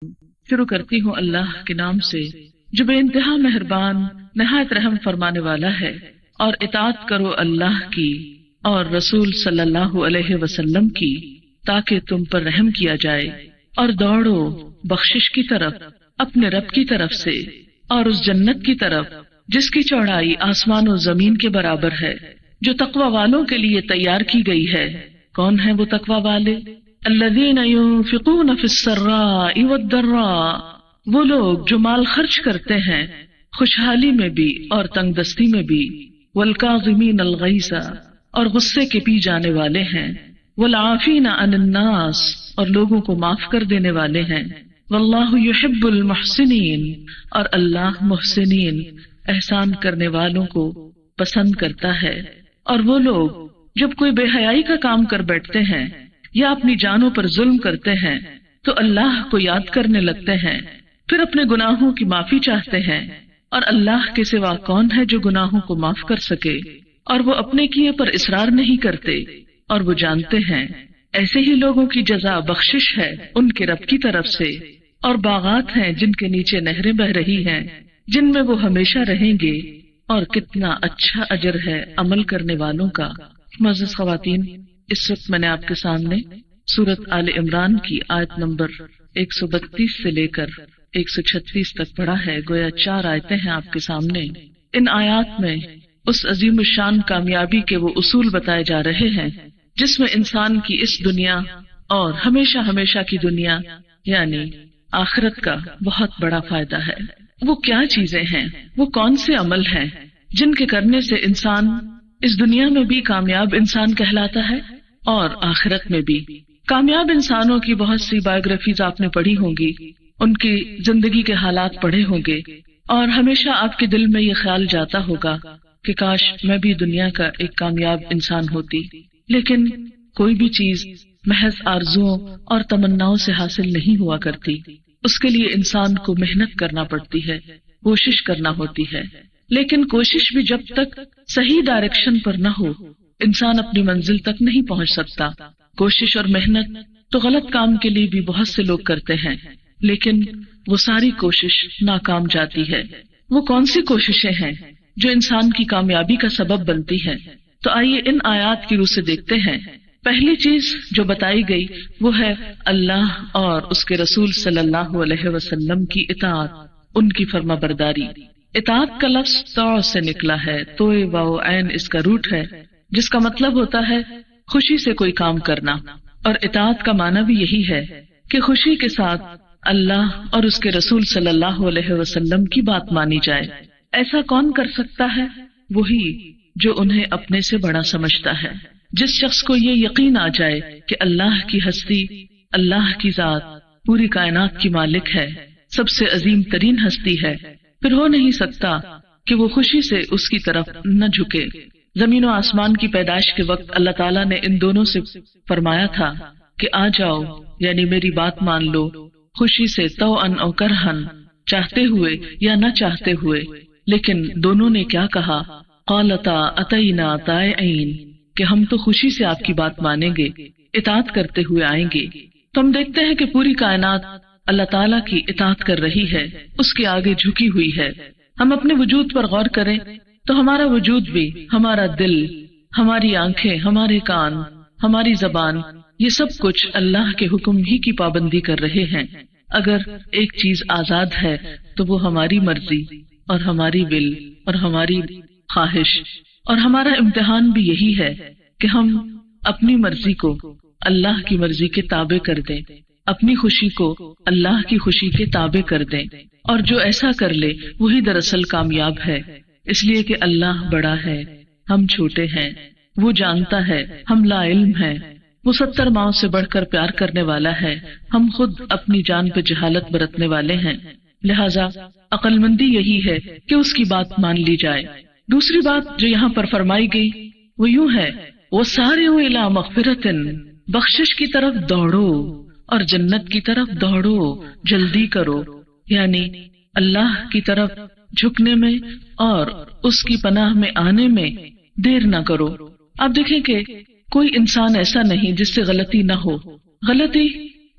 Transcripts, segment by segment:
شروع کرتی ہوں اللہ کے نام سے جو بے انتہا مہربان نہایت رحم فرمانے والا ہے، اور اطاعت کرو اللہ کی اور رسول صلی اللہ علیہ وسلم کی تاکہ تم پر رحم کیا جائے، اور دوڑو بخشش کی طرف اپنے رب کی طرف سے اور اس جنت کی طرف جس کی چوڑائی آسمان و زمین کے برابر ہے، جو تقوی والوں کے لیے تیار کی گئی ہے۔ کون ہیں وہ تقوی والے؟ الذین ينفقون فی السراء والضراء، وہ لوگ جو مال خرچ کرتے ہیں خوشحالی میں بھی اور تنگ دستی میں بھی، والکاظمین الغیظ، اور غصے کے پی جانے والے ہیں، والعافین عن الناس، اور لوگوں کو معاف کر دینے والے ہیں، واللہ یحب المحسنین، اور اللہ محسنین احسان کرنے والوں کو پسند کرتا ہے۔ اور وہ لوگ جب کوئی بے حیائی کا کام کر بیٹھتے ہیں یا اپنی جانوں پر ظلم کرتے ہیں تو اللہ کو یاد کرنے لگتے ہیں، پھر اپنے گناہوں کی معافی چاہتے ہیں، اور اللہ کے سوا کون ہے جو گناہوں کو معاف کر سکے، اور وہ اپنے کیے پر اصرار نہیں کرتے، اور وہ جانتے ہیں ایسے ہی لوگوں کی جزا بخشش ہے ان کے رب کی طرف سے، اور باغات ہیں جن کے نیچے نہریں بہ رہی ہیں جن میں وہ ہمیشہ رہیں گے، اور کتنا اچھا اجر ہے عمل کرنے والوں کا۔ معزز خواتین، اس وقت میں نے آپ کے سامنے سورۃ آل عمران کی آیت نمبر 132 سے لے کر 136 تک پڑھا ہے، گویا 4 آیتیں ہیں آپ کے سامنے۔ ان آیات میں اس عظیم الشان کامیابی کے وہ اصول بتائے جا رہے ہیں جس میں انسان کی اس دنیا اور ہمیشہ ہمیشہ کی دنیا یعنی آخرت کا بہت بڑا فائدہ ہے۔ وہ کیا چیزیں ہیں، وہ کون سے عمل ہیں جن کے کرنے سے انسان اس دنیا میں بھی کامیاب انسان کہلاتا ہے اور آخرت میں بھی۔ کامیاب انسانوں کی بہت سی بایوگرافیز آپ نے پڑھی ہوں گی، ان کی زندگی کے حالات پڑھے ہوں گے، اور ہمیشہ آپ کے دل میں یہ خیال جاتا ہوگا کہ کاش میں بھی دنیا کا ایک کامیاب انسان ہوتی۔ لیکن کوئی بھی چیز محض آرزوؤں اور تمناؤں سے حاصل نہیں ہوا کرتی، اس کے لیے انسان کو محنت کرنا پڑتی ہے، کوشش کرنا ہوتی ہے۔ لیکن کوشش بھی جب تک صحیح ڈائریکشن پر نہ ہو انسان اپنی منزل تک نہیں پہنچ سکتا۔ کوشش اور محنت تو غلط کام کے لیے بھی بہت سے لوگ کرتے ہیں، لیکن وہ ساری کوشش ناکام جاتی ہے۔ وہ کون سی کوششیں ہیں جو انسان کی کامیابی کا سبب بنتی ہیں؟ تو آئیے ان آیات کی روح سے دیکھتے ہیں۔ پہلی چیز جو بتائی گئی وہ ہے اللہ اور اس کے رسول صلی اللہ علیہ وسلم کی اطاعت، ان کی فرما برداری۔ اطاعت کا لفظ طاع سے نکلا ہے، توئے واو عین اس کا روٹ ہے، جس کا مطلب ہوتا ہے خوشی سے کوئی کام کرنا، اور اطاعت کا معنی بھی یہی ہے کہ خوشی کے ساتھ اللہ اور اس کے رسول صلی اللہ علیہ وسلم کی بات مانی جائے۔ ایسا کون کر سکتا ہے؟ وہی جو انہیں اپنے سے بڑا سمجھتا ہے۔ جس شخص کو یہ یقین آ جائے کہ اللہ کی ہستی، اللہ کی ذات پوری کائنات کی مالک ہے، سب سے عظیم ترین ہستی ہے، پھر ہو نہیں سکتا کہ وہ خوشی سے اس کی طرف نہ جھکے۔ زمین و آسمان کی پیدائش کے وقت اللہ تعالیٰ نے ان دونوں سے فرمایا تھا کہ آ جاؤ، یعنی میری بات مان لو، خوشی سے، طوعاً او کرہن، چاہتے ہوئے یا نہ چاہتے ہوئے۔ لیکن دونوں نے کیا کہا؟ قالتا اتینا طائعین، کہ ہم تو خوشی سے آپ کی بات مانیں گے، اطاعت کرتے ہوئے آئیں گے۔ تو ہم دیکھتے ہیں کہ پوری کائنات اللہ تعالیٰ کی اطاعت کر رہی ہے، اس کے آگے جھکی ہوئی ہے۔ ہم اپنے وجود پر غور کریں تو ہمارا وجود بھی، ہمارا دل، ہماری آنکھیں، ہمارے کان، ہماری زبان، یہ سب کچھ اللہ کے حکم ہی کی پابندی کر رہے ہیں۔ اگر ایک چیز آزاد ہے تو وہ ہماری مرضی اور ہماری ول اور ہماری خواہش، اور ہمارا امتحان بھی یہی ہے کہ ہم اپنی مرضی کو اللہ کی مرضی کے تابع کر دیں، اپنی خوشی کو اللہ کی خوشی کے تابع کر دیں، اور جو ایسا کر لے وہی دراصل کامیاب ہے، اس لیے کہ اللہ بڑا ہے، ہم چھوٹے ہیں، وہ جانتا ہے، ہم لا علم ہیں، وہ 70 ماؤں سے بڑھ کر پیار کرنے والا ہے، ہم خود اپنی جان پہ جہالت برتنے والے ہیں، لہذا عقل مندی یہی ہے کہ اس کی بات مان لی جائے۔ دوسری بات جو یہاں پر فرمائی گئی وہ یوں ہے، وَسَارِعُوا إِلَىٰ مَغْفِرَةٍ، بخشش کی طرف دوڑو اور جنت کی طرف دوڑو، جلدی کرو، یعنی اللہ کی طرف جھکنے میں اور اس کی پناہ میں آنے میں دیر نہ کرو۔ آپ دیکھیں کہ کوئی انسان ایسا نہیں جس سے غلطی نہ ہو، غلطی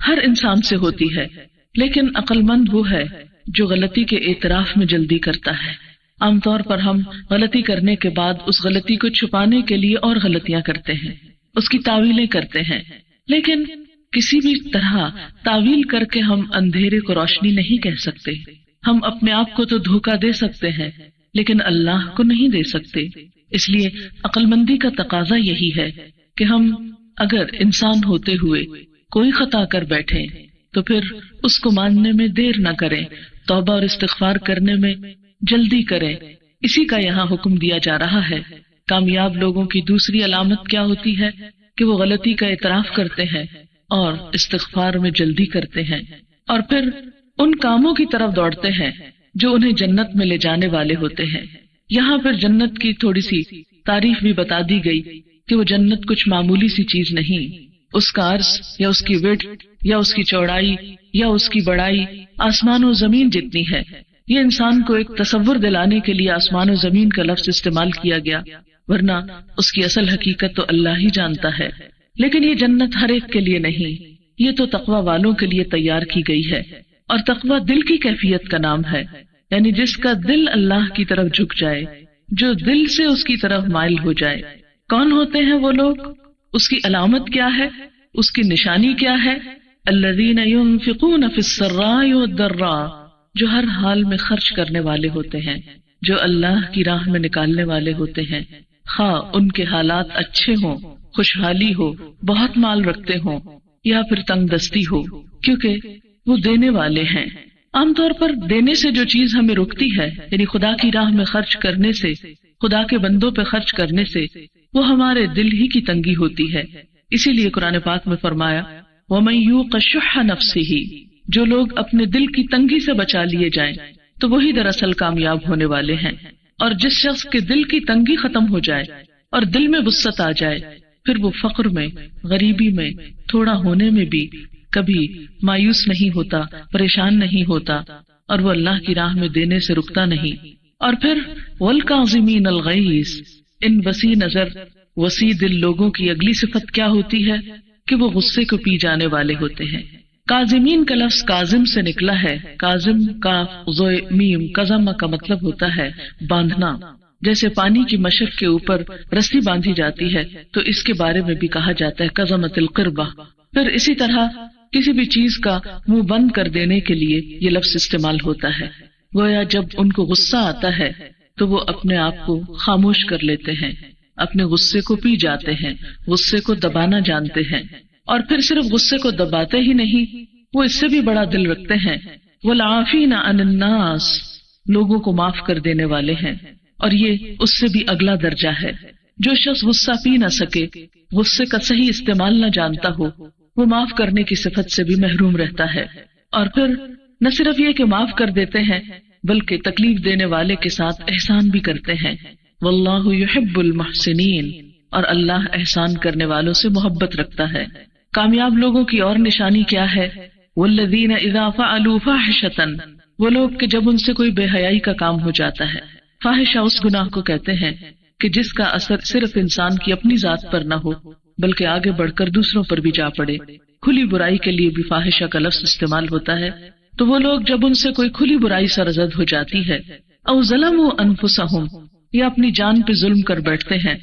ہر انسان سے ہوتی ہے، لیکن عقلمند وہ ہے جو غلطی کے اعتراف میں جلدی کرتا ہے۔ عام طور پر ہم غلطی کرنے کے بعد اس غلطی کو چھپانے کے لیے اور غلطیاں کرتے ہیں، اس کی تعویلیں کرتے ہیں، لیکن کسی بھی طرح تعویل کر کے ہم اندھیرے کو روشنی نہیں کہہ سکتے۔ ہم اپنے آپ کو تو دھوکہ دے سکتے ہیں لیکن اللہ کو نہیں دے سکتے۔ اس لیے عقل مندی کا تقاضا یہی ہے کہ ہم اگر انسان ہوتے ہوئے کوئی خطا کر بیٹھیں تو پھر اس کو ماننے میں دیر نہ کریں، توبہ اور استغفار کرنے میں جلدی کریں۔ اسی کا یہاں حکم دیا جا رہا ہے۔ کامیاب لوگوں کی دوسری علامت کیا ہوتی ہے کہ وہ غلطی کا اعتراف کرتے ہیں اور استغفار میں جلدی کرتے ہیں، اور پھر ان کاموں کی طرف دوڑتے ہیں جو انہیں جنت میں لے جانے والے ہوتے ہیں۔ یہاں پھر جنت کی تھوڑی سی تعریف بھی بتا دی گئی کہ وہ جنت کچھ معمولی سی چیز نہیں، اس کا عرض یا اس کی وڈھ یا اس کی چوڑائی یا اس کی بڑائی آسمان و زمین جتنی ہے۔ یہ انسان کو ایک تصور دلانے کے لیے آسمان و زمین کا لفظ استعمال کیا گیا، ورنہ اس کی اصل حقیقت تو اللہ ہی جانتا ہے۔ لیکن یہ جنت ہر ایک کے لیے نہیں، یہ تو تقوی والوں کے لیے تیار کی گئی ہے، اور تقوی دل کی کیفیت کا نام ہے، یعنی جس کا دل اللہ کی طرف جھک جائے، جو دل سے اس کی طرف مائل ہو جائے۔ کون ہوتے ہیں وہ لوگ؟ اس کی علامت کیا ہے؟ اس کی نشانی کیا ہے؟ الذین ينفقون فی السراء والضراء، جو ہر حال میں خرچ کرنے والے ہوتے ہیں، جو اللہ کی راہ میں نکالنے والے ہوتے ہیں، خواہ ان کے حالات اچھے ہوں، خوشحالی ہو، بہت مال رکھتے ہوں یا پھر تنگ دستی ہو، کیونکہ وہ دینے والے ہیں۔ عام طور پر دینے سے جو چیز ہمیں رکتی ہے، یعنی خدا کی راہ میں خرچ کرنے سے، خدا کے بندوں پہ خرچ کرنے سے، وہ ہمارے دل ہی کی تنگی ہوتی ہے۔ اسی لیے قرآن پاک میں فرمایا وَمَن يُوقَ شُحَّ نَفْسِهِ، جو لوگ اپنے دل کی تنگی سے بچا لیے جائیں تو وہی دراصل کامیاب ہونے والے ہیں۔ اور جس شخص کے دل کی تنگی ختم ہو جائے اور دل میں وسعت آ جائے، پھر وہ فقر میں، غریبی میں، تھوڑا ہونے میں بھی کبھی مایوس نہیں ہوتا، پریشان نہیں ہوتا، اور وہ اللہ کی راہ میں دینے سے رکتا نہیں۔ اور پھر وَالْكَاظِمِينَ الْغَيْظَ، ان وسیع نظر وسیع دل لوگوں کی اگلی صفت کیا ہوتی ہے کہ وہ غصے کو پی جانے والے ہوتے ہیں۔ کاظمین کا لفظ کاظم سے نکلا ہے۔ کاظم کا میم کظم کا مطلب ہوتا ہے باندھنا، جیسے پانی کی مشق کے اوپر رسی باندھی جاتی ہے تو اس کے بارے میں بھی کہا جاتا ہے کظمت القربہ۔ پھر اسی طرح کسی بھی چیز کا منہ بند کر دینے کے لیے یہ لفظ استعمال ہوتا ہے۔ گویا جب ان کو غصہ آتا ہے تو وہ اپنے آپ کو خاموش کر لیتے ہیں، اپنے غصے کو پی جاتے ہیں، غصے کو دبانا جانتے ہیں، اور پھر صرف غصے کو دباتے ہی نہیں، وہ اس سے بھی بڑا دل رکھتے ہیں۔ والعافین عن الناس، لوگوں کو معاف کر دینے والے ہیں، اور یہ اس سے بھی اگلا درجہ ہے۔ جو شخص غصہ پی نہ سکے، غصے کا صحیح استعمال نہ جانتا ہو، وہ معاف کرنے کی صفت سے بھی محروم رہتا ہے۔ اور پھر نہ صرف یہ کہ معاف کر دیتے ہیں بلکہ تکلیف دینے والے کے ساتھ احسان بھی کرتے ہیں۔ واللہ یحب المحسنین، اور اللہ احسان کرنے والوں سے محبت رکھتا ہے۔ کامیاب لوگوں کی اور نشانی کیا ہے؟ والذین اذا فعلوا فاحشۃ، وہ لوگ کہ جب ان سے کوئی بے حیائی کا کام ہو جاتا ہے۔ فاحشہ اس گناہ کو کہتے ہیں کہ جس کا اثر صرف انسان کی اپنی ذات پر نہ ہو بلکہ آگے بڑھ کر دوسروں پر بھی جا پڑے۔ کھلی برائی کے لیے بھی فاحشہ کا لفظ استعمال ہوتا ہے۔ تو وہ لوگ جب ان سے کوئی کھلی برائی سرزد ہو جاتی ہے، او ظلموا انفسہم، یا اپنی جان پہ ظلم کر بیٹھتے ہیں،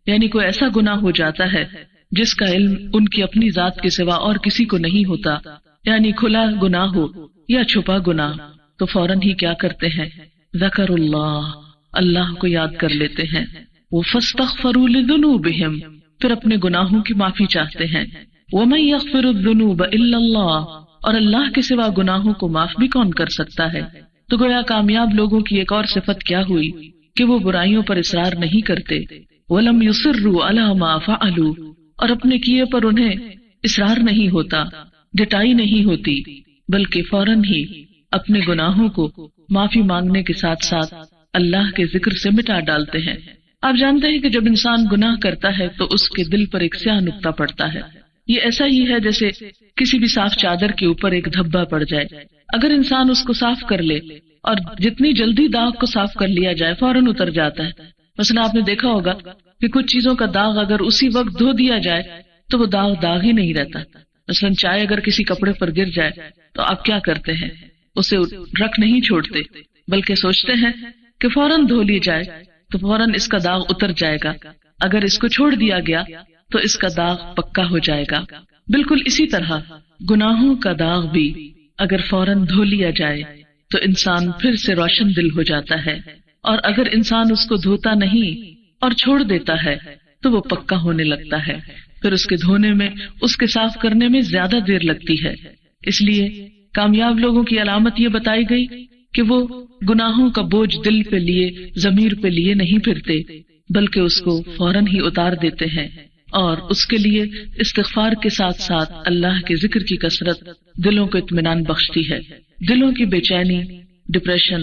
یعنی کوئی ایسا گناہ ہو جاتا ہے جس کا علم ان کی اپنی ذات کے سوا اور کسی کو نہیں ہوتا، یعنی کھلا گناہ ہو یا چھپا گناہ، تو فوراً ہی کیا کرتے ہیں؟ ذکر اللہ، اللہ کو یاد کر لیتے ہیں۔ وَفَاسْتَغْفَرُوا لِذُنُوبِهِمْ، پھر اپنے گناہوں کی معافی چاہتے ہیں۔ وَمَن يَغْفِرُ الذُّنُوبَ إِلَّا اللَّهُ، اور اللہ کے سوا گناہوں کو معاف بھی کون کر سکتا ہے؟ تو گویا کامیاب لوگوں کی ایک اور صفت کیا ہوئی کہ وہ برائیوں پر اصرار نہیں کرتے۔ وَلَمْ يُصِرُّوا عَلَى مَا فَعَلُوا، اور اپنے کیے پر انہیں اصرار نہیں ہوتا، ڈٹائی نہیں ہوتی، بلکہ فوراً ہی اپنے گناہوں کو معافی مانگنے کے ساتھ ساتھ اللہ کے ذکر سے مٹا ڈالتے ہیں۔ آپ جانتے ہیں کہ جب انسان گناہ کرتا ہے تو اس کے دل پر ایک سیاہ نقطہ پڑتا ہے۔ یہ ایسا ہی ہے جیسے کسی بھی صاف چادر کے اوپر ایک دھبا پڑ جائے۔ اگر انسان اس کو صاف کر لے اور جتنی جلدی داغ کو صاف کر لیا جائے فوراً اتر جاتا ہے۔ مثلا آپ نے دیکھا ہوگا کہ کچھ چیزوں کا داغ اگر اسی وقت دھو دیا جائے تو وہ داغ ہی نہیں رہتا۔ مثلا چائے اگر کسی کپڑے پر گر جائے تو آپ کیا کرتے ہیں؟ اسے رکھ نہیں چھوڑتے، بلکہ سوچتے ہیں کہ فوراً دھو لی جائے تو فوراً اس کا داغ اتر جائے گا، اگر اس کو چھوڑ دیا گیا تو اس کا داغ پکا ہو جائے گا۔ بالکل اسی طرح گناہوں کا داغ بھی اگر فوراً دھو لیا جائے تو انسان پھر سے روشن دل ہو جاتا ہے، اور اگر انسان اس کو دھوتا نہیں اور چھوڑ دیتا ہے تو وہ پکا ہونے لگتا ہے، پھر اس کے دھونے میں، اس کے صاف کرنے میں زیادہ دیر لگتی ہے۔ اس لیے کامیاب لوگوں کی علامت یہ بتائی گئی کہ وہ گناہوں کا بوجھ دل پہ لیے، ضمیر پہ لیے نہیں پھرتے، بلکہ اس کو فوراً ہی اتار دیتے ہیں، اور اس کے لیے استغفار کے ساتھ ساتھ اللہ کے ذکر کی کثرت دلوں کو اطمینان بخشتی ہے۔ دلوں کی بے چینی، ڈپریشن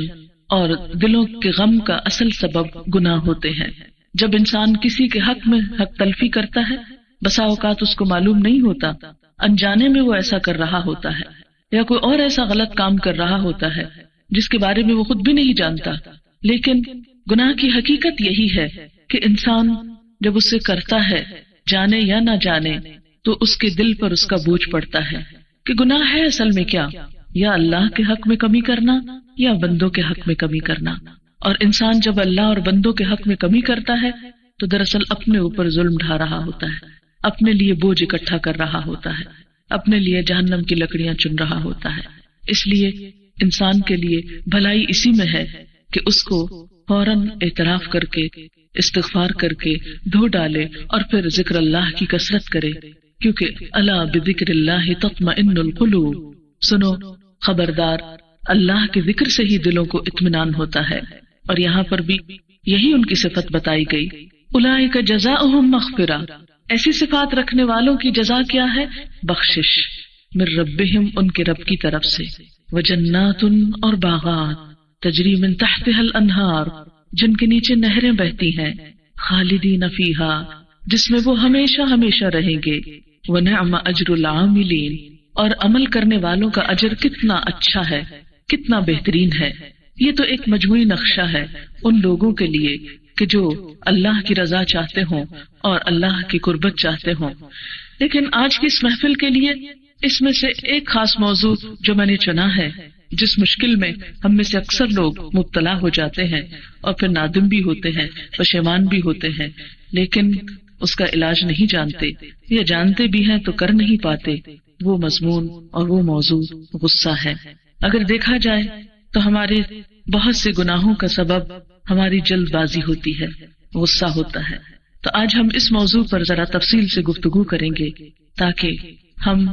اور دلوں کے غم کا اصل سبب گناہ ہوتے ہیں۔ جب انسان کسی کے حق میں حق تلفی کرتا ہے، بسا اوقات اس کو معلوم نہیں ہوتا، انجانے میں وہ ایسا کر رہا ہوتا ہے، یا کوئی اور ایسا غلط کام کر رہا ہوتا ہے جس کے بارے میں وہ خود بھی نہیں جانتا، لیکن گناہ کی حقیقت یہی ہے کہ انسان جب اسے کرتا ہے، جانے یا نہ جانے، تو اس کے دل پر اس کا بوجھ پڑتا ہے کہ گناہ ہے اصل میں کیا، یا اللہ کے حق میں کمی کرنا یا بندوں کے حق میں کمی کرنا۔ اور انسان جب اللہ اور بندوں کے حق میں کمی کرتا ہے تو دراصل اپنے اوپر ظلم ڈھا رہا ہوتا ہے، اپنے لیے بوجھ اکٹھا کر رہا ہوتا ہے، اپنے لیے جہنم کی لکڑیاں چن رہا ہوتا ہے۔ اس لیے انسان کے لیے بھلائی اسی میں ہے کہ اس کو فوراً اعتراف کر کے، استغفار کر کے دھو ڈالے، اور پھر ذکر اللہ کی کثرت کرے، کیونکہ الا بذکر اللہ تطمئن القلوب، سنو خبردار، اللہ کے ذکر سے ہی دلوں کو اطمینان ہوتا ہے۔ اور یہاں پر بھی یہی ان کی صفت بتائی گئی، اولئک جزاؤہم مغفرہ، ایسی صفات رکھنے والوں کی جزا کیا ہے؟ بخشش، من ربہم، ان کے رب کی طرف سے، وجنات، اور باغات، تجری من تحتها الانہار، جن کے نیچے نہریں بہتی ہیں، خالدین فیہا، جس میں وہ ہمیشہ ہمیشہ رہیں گے، ونعم اجر العاملین، اور عمل کرنے والوں کا اجر کتنا اچھا ہے، کتنا بہترین ہے۔ یہ تو ایک مجموعی نقشہ ہے ان لوگوں کے لیے کہ جو اللہ کی رضا چاہتے ہوں اور اللہ کی قربت چاہتے ہوں۔ لیکن آج کی اس محفل کے لیے اس میں سے ایک خاص موضوع جو میں نے چنا ہے، جس مشکل میں ہم میں سے اکثر لوگ مبتلا ہو جاتے ہیں اور پھر نادم بھی ہوتے ہیں، پشیمان بھی ہوتے ہیں، لیکن اس کا علاج نہیں جانتے، یا جانتے بھی ہیں تو کر نہیں پاتے، وہ مضمون اور وہ موضوع غصہ ہے۔ اگر دیکھا جائے تو ہمارے بہت سے گناہوں کا سبب ہماری جلد بازی ہوتی ہے، غصہ ہوتا ہے۔ تو آج ہم اس موضوع پر ذرا تفصیل سے گفتگو کریں گے تاکہ ہم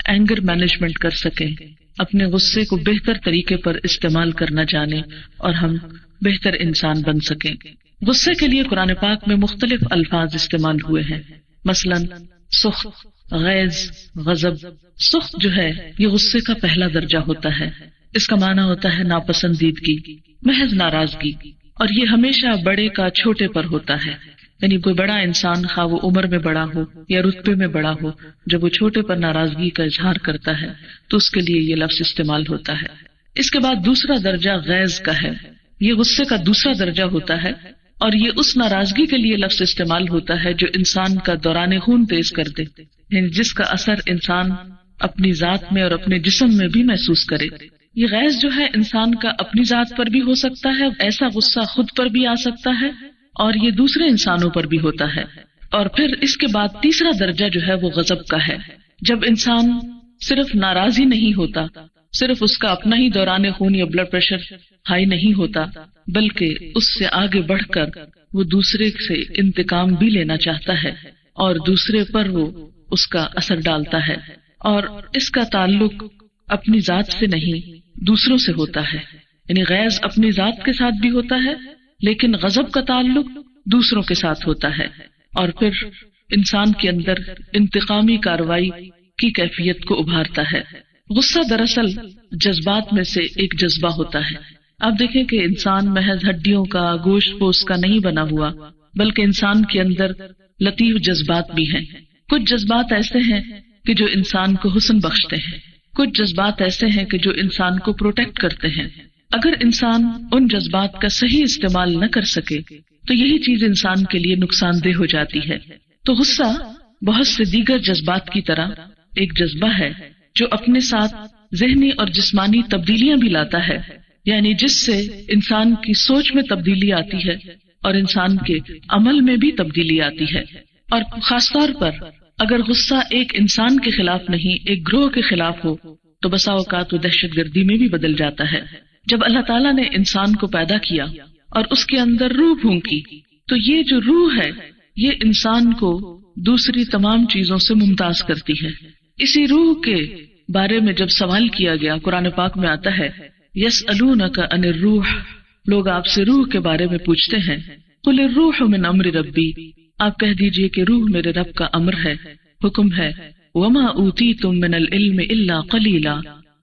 اینگر مینجمنٹ کر سکیں، اپنے غصے کو بہتر طریقے پر استعمال کرنا جانیں اور ہم بہتر انسان بن سکیں۔ غصے کے لیے قرآن پاک میں مختلف الفاظ استعمال ہوئے ہیں، مثلا سخط، غیظ، غضب۔ سخط جو ہے یہ غصے کا پہلا درجہ ہوتا ہے، اس کا معنی ہوتا ہے ناپسندیدگی، محض ناراضگی، اور یہ ہمیشہ بڑے کا چھوٹے پر ہوتا ہے، یعنی کوئی بڑا انسان خواہ وہ عمر میں بڑا ہو یا رتبے میں بڑا ہو، جب وہ چھوٹے پر ناراضگی کا اظہار کرتا ہے تو اس کے لیے یہ لفظ استعمال ہوتا ہے۔ اس کے بعد دوسرا درجہ غیظ کا ہے، یہ غصے کا دوسرا درجہ ہوتا ہے، اور یہ اس ناراضگی کے لیے لفظ استعمال ہوتا ہے جو انسان کا دوران خون تیز کر دے، یعنی جس کا اثر انسان اپنی ذات میں اور اپنے جسم میں بھی محسوس کرے۔ یہ غیظ جو ہے انسان کا اپنی ذات پر بھی ہو سکتا ہے، ایسا غصہ خود پر بھی آ سکتا ہے، اور یہ دوسرے انسانوں پر بھی ہوتا ہے۔ اور پھر اس کے بعد تیسرا درجہ جو ہے وہ غضب کا ہے، جب انسان صرف ناراضی نہیں ہوتا، صرف اس کا اپنا ہی دوران خون یا بلڈ پریشر ہائی نہیں ہوتا، بلکہ اس سے آگے بڑھ کر وہ دوسرے سے انتقام بھی لینا چاہتا ہے اور دوسرے پر وہ اس کا اثر ڈالتا ہے، اور اس کا تعلق اپنی ذات سے نہیں دوسروں سے ہوتا ہے، یعنی غیظ اپنی ذات کے ساتھ بھی ہوتا ہے لیکن غضب کا تعلق دوسروں کے ساتھ ہوتا ہے، اور پھر انسان کے اندر انتقامی کارروائی کی کیفیت کو ابھارتا ہے۔ غصہ دراصل جذبات میں سے ایک جذبہ ہوتا ہے۔ آپ دیکھیں کہ انسان محض ہڈیوں کا، گوشت پوست کا نہیں بنا ہوا، بلکہ انسان کے اندر لطیف جذبات بھی ہیں۔ کچھ جذبات ایسے ہیں کہ جو انسان کو حسن بخشتے ہیں، کچھ جذبات ایسے ہیں کہ جو انسان کو پروٹیکٹ کرتے ہیں۔ اگر انسان ان جذبات کا صحیح استعمال نہ کر سکے تو یہی چیز انسان کے لیے نقصان دہ ہو جاتی ہے۔ تو غصہ بہت سے دیگر جذبات کی طرح ایک جذبہ ہے جو اپنے ساتھ ذہنی اور جسمانی تبدیلیاں بھی لاتا ہے، یعنی جس سے انسان کی سوچ میں تبدیلی آتی ہے اور انسان کے عمل میں بھی تبدیلی آتی ہے۔ اور خاص طور پر اگر غصہ ایک انسان کے خلاف نہیں، ایک گروہ کے خلاف ہو تو بسا اوقات وہ دہشت گردی میں بھی بدل جاتا ہے۔ جب اللہ تعالیٰ نے انسان کو پیدا کیا اور اس کے اندر روح پھونکی تو یہ جو روح ہے یہ انسان کو دوسری تمام چیزوں سے ممتاز کرتی ہے۔ اسی روح کے بارے میں جب سوال کیا گیا، قرآن پاک میں آتا ہے یسألونک عن الروح، لوگ آپ سے روح کے بارے میں پوچھتے ہیں، قل الروح من امر ربی، آپ کہہ دیجئے کہ روح میرے رب کا امر ہے، حکم ہے، وما اوتیتم من العلم الا قلیلا،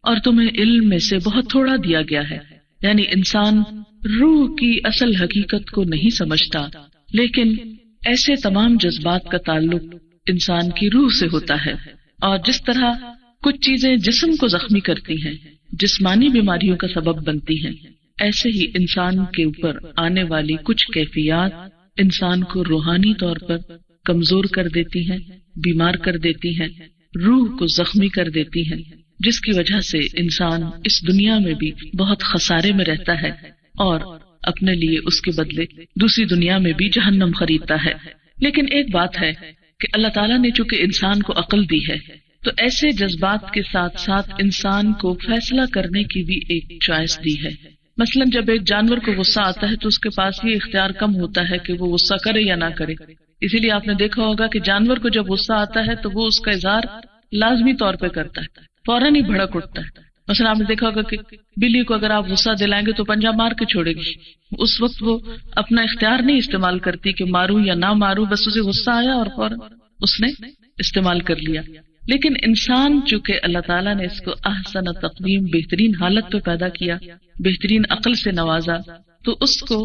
اور تمہیں علم میں سے بہت تھوڑا دیا گیا ہے۔ یعنی انسان روح کی اصل حقیقت کو نہیں سمجھتا، لیکن ایسے تمام جذبات کا تعلق انسان کی روح سے ہوتا ہے۔ اور جس طرح کچھ چیزیں جسم کو زخمی کرتی ہیں، جسمانی بیماریوں کا سبب بنتی ہیں، ایسے ہی انسان کے اوپر آنے والی کچھ کیفیات انسان کو روحانی طور پر کمزور کر دیتی ہیں، بیمار کر دیتی ہیں، روح کو زخمی کر دیتی ہیں، جس کی وجہ سے انسان اس دنیا میں بھی بہت خسارے میں رہتا ہے اور اپنے لیے اس کے بدلے دوسری دنیا میں بھی جہنم خریدتا ہے۔ لیکن ایک بات ہے کہ اللہ تعالیٰ نے چونکہ انسان کو عقل دی ہے تو ایسے جذبات کے ساتھ ساتھ انسان کو فیصلہ کرنے کی بھی ایک چوائس دی ہے۔ مثلا جب ایک جانور کو غصہ آتا ہے تو اس کے پاس یہ اختیار کم ہوتا ہے کہ وہ غصہ کرے یا نہ کرے، اسی لیے آپ نے دیکھا ہوگا کہ جانور کو جب غصہ آتا ہے تو وہ اس کا اظہار لازمی طور پہ کرتا ہے، فوراً ہی بھڑک اٹھتا ہے۔ مثلا آپ نے دیکھا ہوگا کہ بلی کو اگر آپ غصہ دلائیں گے تو پنجہ مار کے چھوڑے گی، اس وقت وہ اپنا اختیار نہیں استعمال کرتی کہ ماروں یا نہ ماروں، بس اسے غصہ آیا اور فوراً اس نے استعمال کر لیا۔ لیکن انسان چونکہ اللہ تعالیٰ نے اس کو احسن تقویم، بہترین حالت پہ پیدا کیا، بہترین عقل سے نوازا، تو اس کو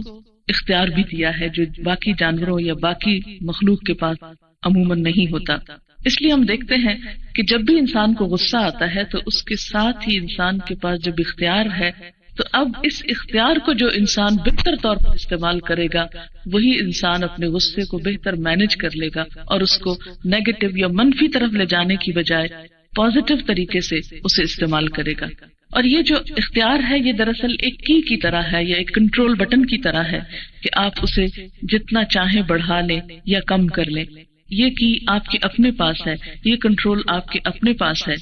اختیار بھی دیا ہے جو باقی جانوروں یا باقی مخلوق کے پاس عموماً نہیں ہوتا۔ اس لیے ہم دیکھتے ہیں کہ جب بھی انسان کو غصہ آتا ہے تو اس کے ساتھ ہی انسان کے پاس جب اختیار ہے تو اب اس اختیار کو جو انسان بہتر طور پر استعمال کرے گا وہی انسان اپنے غصے کو بہتر مینج کر لے گا اور اس کو نیگیٹو یا منفی طرف لے جانے کی بجائے پازیٹو طریقے سے اسے استعمال کرے گا۔ اور یہ جو اختیار ہے یہ دراصل ایک کی کی طرح ہے یا ایک کنٹرول بٹن کی طرح ہے کہ آپ اسے جتنا چاہیں بڑھا لیں یا کم کر لیں۔ یہ کی آپ کے اپنے پاس ہے، یہ کنٹرول آپ کے اپنے پاس ہے۔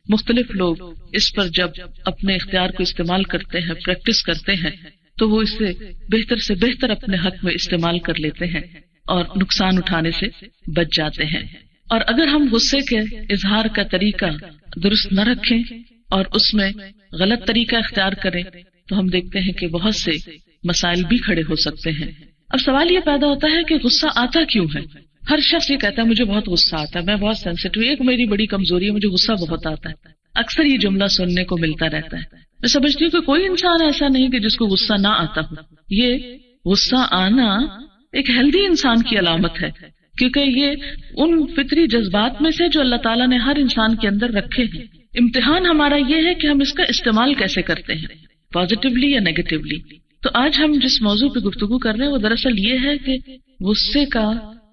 مختلف لوگ اس پر جب اپنے اختیار کو استعمال کرتے ہیں، پریکٹس کرتے ہیں، تو وہ اس سے بہتر اپنے حق میں استعمال کر لیتے ہیں اور نقصان اٹھانے سے بچ جاتے ہیں۔ اور اگر ہم غصے کے اظہار کا طریقہ درست نہ رکھیں اور اس میں غلط طریقہ اختیار کریں تو ہم دیکھتے ہیں کہ بہت سے مسائل بھی کھڑے ہو سکتے ہیں۔ اب سوال یہ پیدا ہوتا ہے کہ غصہ آتا کیوں ہے؟ ہر شخص یہ کہتا ہے مجھے بہت غصہ آتا ہے، میں بہت سینسیٹیو، ایک میری بڑی کمزوری ہے، مجھے غصہ بہت آتا ہے۔ اکثر یہ جملہ سننے کو ملتا رہتا ہے۔ میں سمجھتی ہوں کہ کوئی انسان ایسا نہیں کہ جس کو غصہ نہ آتا ہو۔ یہ غصہ آنا ایک ہیلدی انسان کی علامت ہے، کیونکہ یہ ان فطری جذبات میں سے جو اللہ تعالیٰ نے ہر انسان کے اندر رکھے ہیں۔ امتحان ہمارا یہ ہے کہ ہم اس کا استعمال کیسے کرتے ہیں، پازیٹیولی یا نیگیٹیولی۔ تو آج ہم جس موضوع پہ گفتگو کر رہے ہیں وہ دراصل یہ ہے کہ غصے کا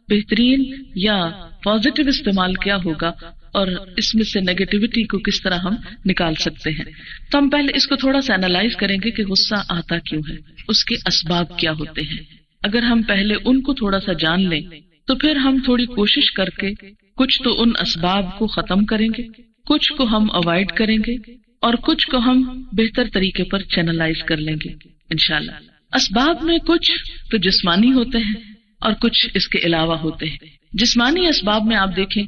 بہترین یا پازیٹیو استعمال کیا ہوگا اور اس میں سے نیگیٹیوٹی کو کس طرح ہم نکال سکتے ہیں۔ تو ہم پہلے اس کو تھوڑا سا انالائز کریں گے کہ غصہ آتا کیوں ہے، اس کے اسباب کیا ہوتے ہیں۔ اگر ہم پہلے ان کو تھوڑا سا جان لیں تو پھر ہم تھوڑی کوشش کر کے کچھ تو ان اسباب کو ختم کریں گے، کچھ کو ہم اوائڈ کریں گے اور کچھ کو ہم بہتر طریقے پر چینلائز کر لیں گے انشاءاللہ۔ اسباب میں کچھ تو جسمانی ہوتے ہیں اور کچھ اس کے علاوہ ہوتے ہیں۔ جسمانی اسباب میں آپ دیکھیں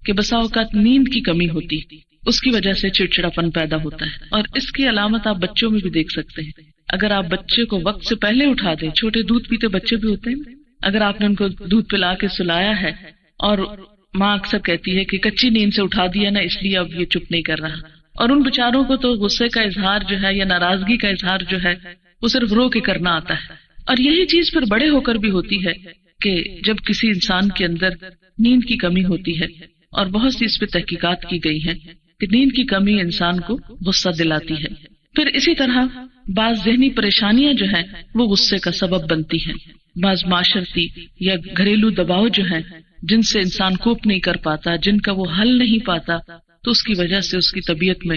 کہ بسا اوقات نیند کی کمی ہوتی، اس کی وجہ سے چڑچڑاپن پیدا ہوتا ہے، اور اس کی علامت آپ بچوں میں بھی دیکھ سکتے ہیں۔ اگر آپ بچے کو وقت سے پہلے اٹھا دیں، چھوٹے دودھ پیتے بچے بھی ہوتے ہیں، اگر آپ نے ان کو دودھ پلا کے سلایا ہے اور ماں اکثر کہتی ہے کہ کچی نیند سے اٹھا دیا نا اس لیے اب یہ چپ نہیں کر رہا، اور ان بیچاروں کو تو غصے کا اظہار جو ہے یا ناراضگی کا اظہار جو ہے وہ صرف رو کے کرنا آتا ہے۔ اور یہی چیز پھر بڑے ہو کر بھی ہوتی ہے کہ جب کسی انسان کے اندر نیند کی کمی ہوتی ہے، اور بہت سی اس پہ تحقیقات کی گئی ہیں کہ نیند کی کمی انسان کو غصہ دلاتی ہے۔ پھر اسی طرح بعض ذہنی پریشانیاں جو ہیں وہ غصے کا سبب بنتی ہیں، بعض معاشرتی یا گھریلو دباؤ جو ہیں جن سے انسان کوپ نہیں کر پاتا، جن کا وہ حل نہیں پاتا، تو اس کی وجہ سے اس کی طبیعت میں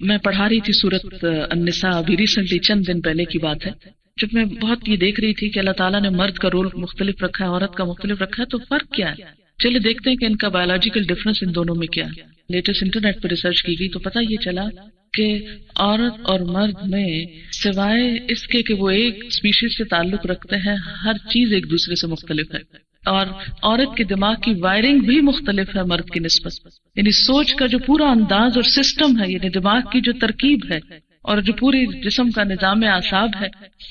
میں پڑھا رہی تھی سورۃ النساء، ابھی ریسنٹلی چند دن پہلے کی بات ہے، جب میں بہت یہ دیکھ رہی تھی کہ اللہ تعالیٰ نے مرد کا رول مختلف رکھا ہے، عورت کا مختلف رکھا ہے، تو فرق کیا ہے؟ چلے دیکھتے ہیں کہ ان کا بایولوجیکل ڈفرنس ان دونوں میں کیا ہے۔ لیٹسٹ انٹرنیٹ پہ ریسرچ کی گئی تو پتہ یہ چلا کہ عورت اور مرد میں سوائے اس کے کہ وہ ایک اسپیشیز سے تعلق رکھتے ہیں، ہر چیز ایک دوسرے سے مختلف ہے، اور عورت کے دماغ کی وائرنگ بھی مختلف ہے مرد کی نسبت، یعنی سوچ کا جو پورا انداز اور سسٹم ہے، یعنی دماغ کی جو ترکیب ہے اور جو پوری جسم کا نظام اعصاب ہے،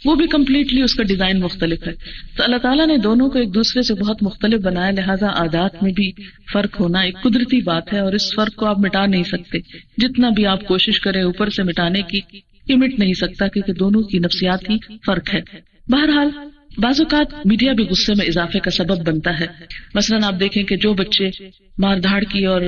وہ بھی کمپلیٹلی اس کا ڈیزائن مختلف ہے۔ تو اللہ تعالیٰ نے دونوں کو ایک دوسرے سے بہت مختلف بنایا، لہٰذا عادات میں بھی فرق ہونا ایک قدرتی بات ہے، اور اس فرق کو آپ مٹا نہیں سکتے، جتنا بھی آپ کوشش کریں اوپر سے مٹانے کی، یہ مٹ نہیں سکتا، کیونکہ دونوں کی نفسیاتی فرق ہے۔ بہرحال بعض اوقات میڈیا بھی غصے میں اضافے کا سبب بنتا ہے۔ مثلاً آپ دیکھیں کہ جو بچے مار دھاڑ کی اور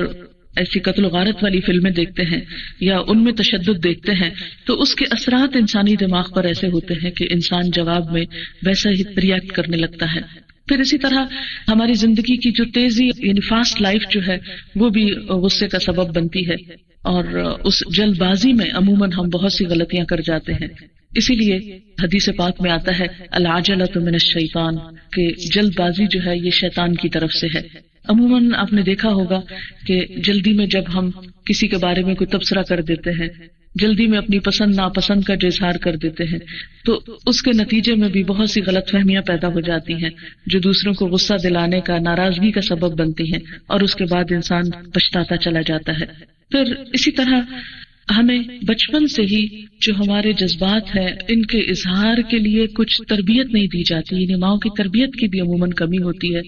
ایسی قتل و غارت والی فلمیں دیکھتے ہیں یا ان میں تشدد دیکھتے ہیں، تو اس کے اثرات انسانی دماغ پر ایسے ہوتے ہیں کہ انسان جواب میں ویسا ہی ریئیکٹ کرنے لگتا ہے۔ پھر اسی طرح ہماری زندگی کی جو تیزی، یعنی فاسٹ لائف جو ہے، وہ بھی غصے کا سبب بنتی ہے، اور اس جلد بازی میں عموماً ہم بہت سی غلطیاں کر جاتے ہیں۔ اسی لیے حدیث پاک میں آتا ہے العجلۃ من الشیطان، کہ جلد بازی جو ہے یہ شیطان کی طرف سے ہے۔ عموماً آپ نے دیکھا ہوگا کہ جلدی میں جب ہم کسی کے بارے میں کوئی تبصرہ کر دیتے ہیں، جلدی میں اپنی پسند ناپسند کا جو اظہار کر دیتے ہیں، تو اس کے نتیجے میں بھی بہت سی غلط فہمیاں پیدا ہو جاتی ہیں جو دوسروں کو غصہ دلانے کا، ناراضگی کا سبب بنتی ہیں، اور اس کے بعد انسان پچھتاتا چلا جاتا ہے۔ پھر اسی طرح ہمیں بچپن سے ہی جو ہمارے جذبات ہیں ان کے اظہار کے لیے کچھ تربیت نہیں دی جاتی، یعنی ماؤں کی تربیت کی بھی عموماً کمی ہوتی ہے۔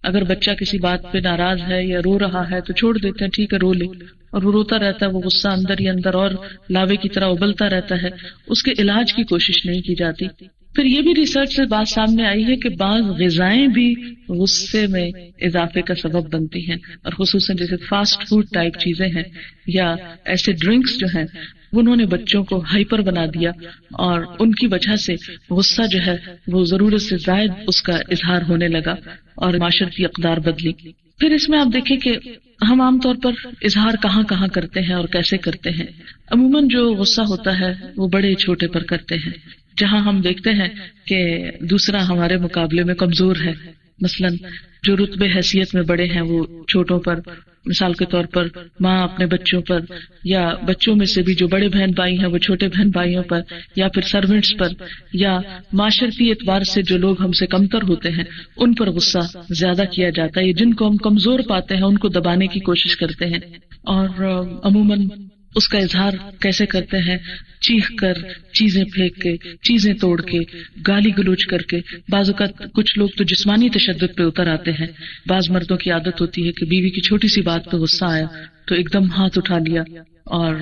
اگر بچہ کسی بات پہ ناراض ہے یا رو رہا ہے تو چھوڑ دیتے ہیں، ٹھیک ہے رو لے، اور وہ روتا رہتا ہے، وہ غصہ اندر ہی اندر اور لاوے کی طرح ابلتا رہتا ہے، اس کے علاج کی کوشش نہیں کی جاتی۔ پھر یہ بھی ریسرچ سے بات سامنے آئی ہے کہ بعض غذائیں بھی غصے میں اضافے کا سبب بنتی ہیں، اور خصوصاً جیسے فاسٹ فوڈ ٹائپ چیزیں ہیں یا ایسے ڈرنکس جو ہیں، انہوں نے بچوں کو ہائپر بنا دیا، اور ان کی وجہ سے غصہ جو ہے وہ ضرورت سے زائد اس کا اظہار ہونے لگا اور معاشرتی اقدار بدلی۔ پھر اس میں آپ دیکھیں کہ ہم عام طور پر اظہار کہاں کہاں کرتے ہیں اور کیسے کرتے ہیں۔ عموماً جو غصہ ہوتا ہے وہ بڑے چھوٹے پر کرتے ہیں، جہاں ہم دیکھتے ہیں کہ دوسرا ہمارے مقابلے میں کمزور ہے، مثلاً جو رتبے حیثیت میں بڑے ہیں وہ چھوٹوں پر، مثال کے طور پر ماں اپنے بچوں پر، یا بچوں میں سے بھی جو بڑے بہن بھائی ہیں وہ چھوٹے بہن بھائیوں پر، یا پھر سرونٹس پر، یا معاشرتی اعتبار سے جو لوگ ہم سے کمتر ہوتے ہیں ان پر غصہ زیادہ کیا جاتا ہے۔ جن کو ہم کمزور پاتے ہیں ان کو دبانے کی کوشش کرتے ہیں، اور عموماً اس کا اظہار کیسے کرتے ہیں؟ چیخ کر، چیزیں پھینک کے، چیزیں توڑ کے، گالی گلوچ کر کے۔ بعض اوقات کچھ لوگ تو جسمانی تشدد پہ اتر آتے ہیں۔ بعض مردوں کی عادت ہوتی ہے کہ بیوی کی چھوٹی سی بات پہ غصہ آیا تو ایک دم ہاتھ اٹھا لیا، اور